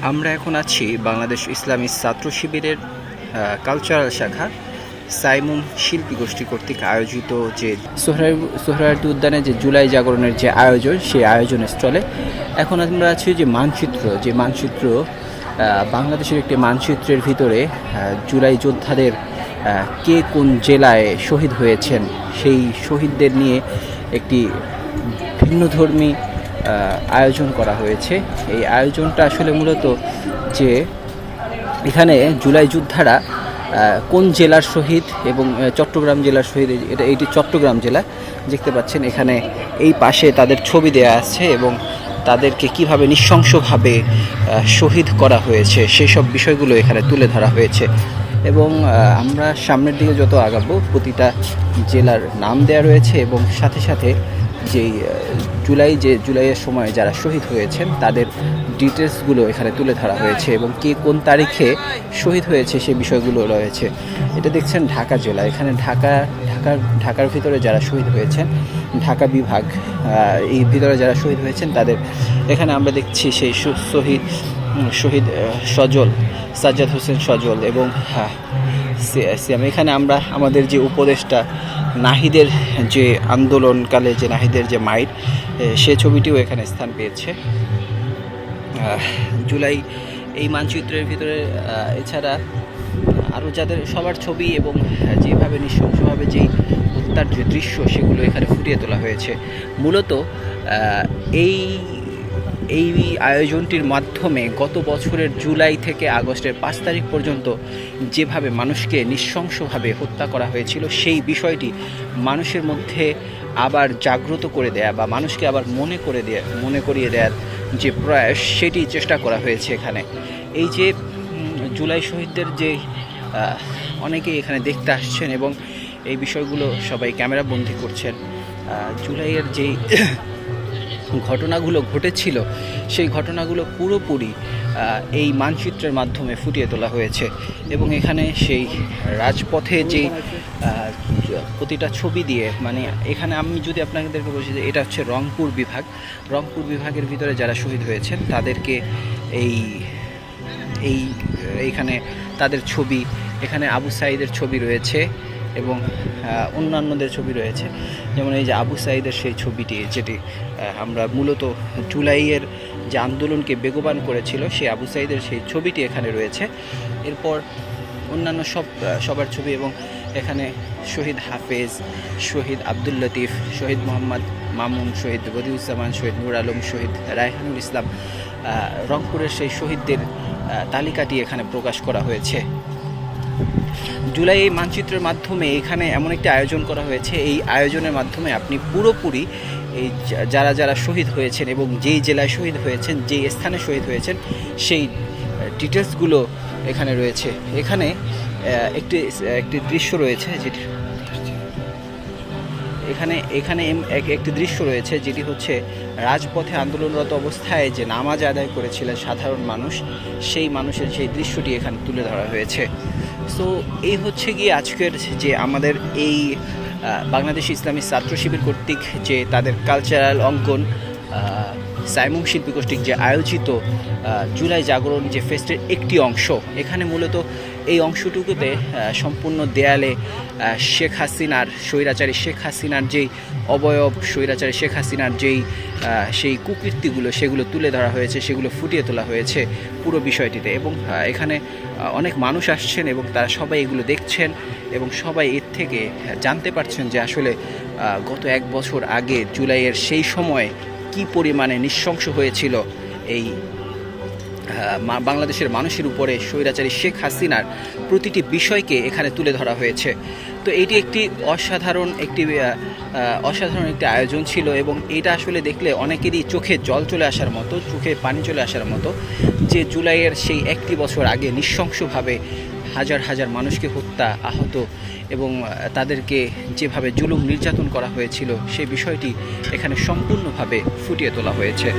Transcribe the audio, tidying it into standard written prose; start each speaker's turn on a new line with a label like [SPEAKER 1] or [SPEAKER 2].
[SPEAKER 1] আমরা এখন আছি বাংলাদেশ ইসলামী ছাত্র শিবিরের কালচারাল শাখা সাইমুম শিল্পী গোষ্ঠী কর্তৃক আয়োজিত যে সোহরাওয়ার্দী উদ্যানে যে জুলাই জাগরণের যে আয়োজন, সেই আয়োজন স্থলে এখন আমরা আছি যে মানচিত্র বাংলাদেশের একটি মানচিত্রের ভিতরে জুলাই যোদ্ধাদের কে কোন জেলায় শহীদ হয়েছেন সেই শহীদদের নিয়ে একটি ভিন্নধর্মী আয়োজন করা হয়েছে। এই আয়োজনটা আসলে মূলত যে এখানে জুলাই যোদ্ধারা কোন জেলার শহীদ এবং চট্টগ্রাম জেলার শহীদ, এটি চট্টগ্রাম জেলা দেখতে পাচ্ছেন। এখানে এই পাশে তাদের ছবি দেয়া আছে এবং তাদেরকে কিভাবে নৃশংসভাবে শহীদ করা হয়েছে সেই সব বিষয়গুলো এখানে তুলে ধরা হয়েছে। এবং আমরা সামনের দিকে যত আগাবো প্রতিটা জেলার নাম দেয়া রয়েছে এবং সাথে সাথে যেই জুলাইয়ের সময় যারা শহীদ হয়েছেন তাদের ডিটেলসগুলো এখানে তুলে ধরা হয়েছে এবং কে কোন তারিখে শহীদ হয়েছে সেই বিষয়গুলো রয়েছে। এটা দেখছেন ঢাকা জেলা, এখানে ঢাকার ভিতরে যারা শহীদ হয়েছেন, ঢাকা বিভাগ এই ভিতরে যারা শহীদ হয়েছেন তাদের এখানে আমরা দেখছি সেই শহীদ সজল, সাজ্জাদ হোসেন সজল এবং সিয়াম। এখানে আমরা আমাদের যে উপদেষ্টা নাহিদের যে আন্দোলনকালে যে নাহিদের যে মাইট, সে ছবিটিও এখানে স্থান পেয়েছে জুলাই এই মানচিত্রের ভিতরে। এছাড়া আরও যাদের সবার ছবি এবং যেভাবে নৃশংসভাবে যেই হত্যার যে দৃশ্য সেগুলো এখানে ফুটিয়ে তোলা হয়েছে। মূলত এই আয়োজনটির মাধ্যমে গত বছরের জুলাই থেকে আগস্টের 5 তারিখ পর্যন্ত যেভাবে মানুষকে নৃশংসভাবে হত্যা করা হয়েছিল সেই বিষয়টি মানুষের মধ্যে আবার জাগ্রত করে দেয়া বা মানুষকে আবার মনে করিয়ে দেওয়ার যে প্রয়াস, সেটি চেষ্টা করা হয়েছে এখানে। এই যে জুলাই শহীদদের যে অনেকেই এখানে দেখতে আসছেন এবং এই বিষয়গুলো সবাই ক্যামেরা বন্দি করছেন। জুলাইয়ের যেই ঘটনাগুলো ঘটেছিল সেই ঘটনাগুলো পুরোপুরি এই মানচিত্রের মাধ্যমে ফুটিয়ে তোলা হয়েছে এবং এখানে সেই রাজপথে যে প্রতিটা ছবি দিয়ে, মানে এখানে আমি যদি আপনাদেরকে বলছি যে এটা হচ্ছে রংপুর বিভাগের ভিতরে যারা শহীদ হয়েছেন তাদেরকে এইখানে তাদের ছবি, এখানে আবু সাঈদের ছবি রয়েছে এবং অন্যান্যদের ছবি রয়েছে। যেমন এই যে আবু সাঈদের সেই ছবিটি, যেটি আমরা মূলত জুলাইয়ের যে আন্দোলনকে বেগবান করেছিল সেই আবু সাঈদের সেই ছবিটি এখানে রয়েছে। এরপর অন্যান্য সবার ছবি এবং এখানে শহীদ হাফেজ, শহীদ আব্দুল লতিফ, শহীদ মোহাম্মদ মামুন, শহীদ বদিউজ্জামান, শহীদ নূর আলম, শহীদ রায়হানুল ইসলাম, রংপুরের সেই শহীদদের তালিকাটি এখানে প্রকাশ করা হয়েছে। জুলাই এই মানচিত্রের মাধ্যমে এখানে এমন একটি আয়োজন করা হয়েছে, এই আয়োজনের মাধ্যমে আপনি পুরোপুরি এই যারা শহীদ হয়েছেন এবং যেই জেলায় শহীদ হয়েছেন, যেই স্থানে শহীদ হয়েছেন সেই ডিটেলসগুলো এখানে রয়েছে। এখানে একটি দৃশ্য রয়েছে যেটি একটি দৃশ্য রয়েছে যেটি হচ্ছে রাজপথে আন্দোলনরত অবস্থায় যে নামাজ আদায় করেছিলেন সাধারণ মানুষ, সেই মানুষের সেই দৃশ্যটি এখানে তুলে ধরা হয়েছে। সো এই হচ্ছে গিয়ে আজকের যে আমাদের এই বাংলাদেশ ইসলামী ছাত্র শিবির কর্তৃক যে তাদের কালচারাল অঙ্কন সাইমুম শিল্পী কর্তৃক যে আয়োজিত জুলাই জাগরণ যে ফেস্টের একটি অংশ। এখানে মূলত এই অংশটুকুতে সম্পূর্ণ দেয়ালে স্বৈরাচারী শেখ হাসিনার যেই অবয়ব, স্বৈরাচারী শেখ হাসিনার সেই কুকীর্তিগুলো সেগুলো তুলে ধরা হয়েছে, সেগুলো ফুটিয়ে তোলা হয়েছে পুরো বিষয়টিতে। এবং এখানে অনেক মানুষ আসছেন এবং তারা সবাই এগুলো দেখছেন এবং সবাই এর থেকে জানতে পারছেন যে আসলে গত 1 বছর আগে জুলাইয়ের সেই সময় কি পরিমাণে নৃশংস হয়েছিল এই বাংলাদেশের মানুষের উপরে স্বৈরাচারী শেখ হাসিনার প্রতিটি বিষয়কে এখানে তুলে ধরা হয়েছে। তো এটি একটি অসাধারণ একটি আয়োজন ছিল এবং এটা আসলে দেখলে অনেকেরই চোখে জল চলে আসার মতো, চোখে পানি চলে আসার মতো, যে জুলাইয়ের সেই 1 বছর আগে নৃশংসভাবে হাজার হাজার মানুষকে হত্যা, আহত এবং তাদেরকে যেভাবে জুলুম নির্যাতন করা হয়েছিল সেই বিষয়টি এখানে সম্পূর্ণভাবে ফুটিয়ে তোলা হয়েছে।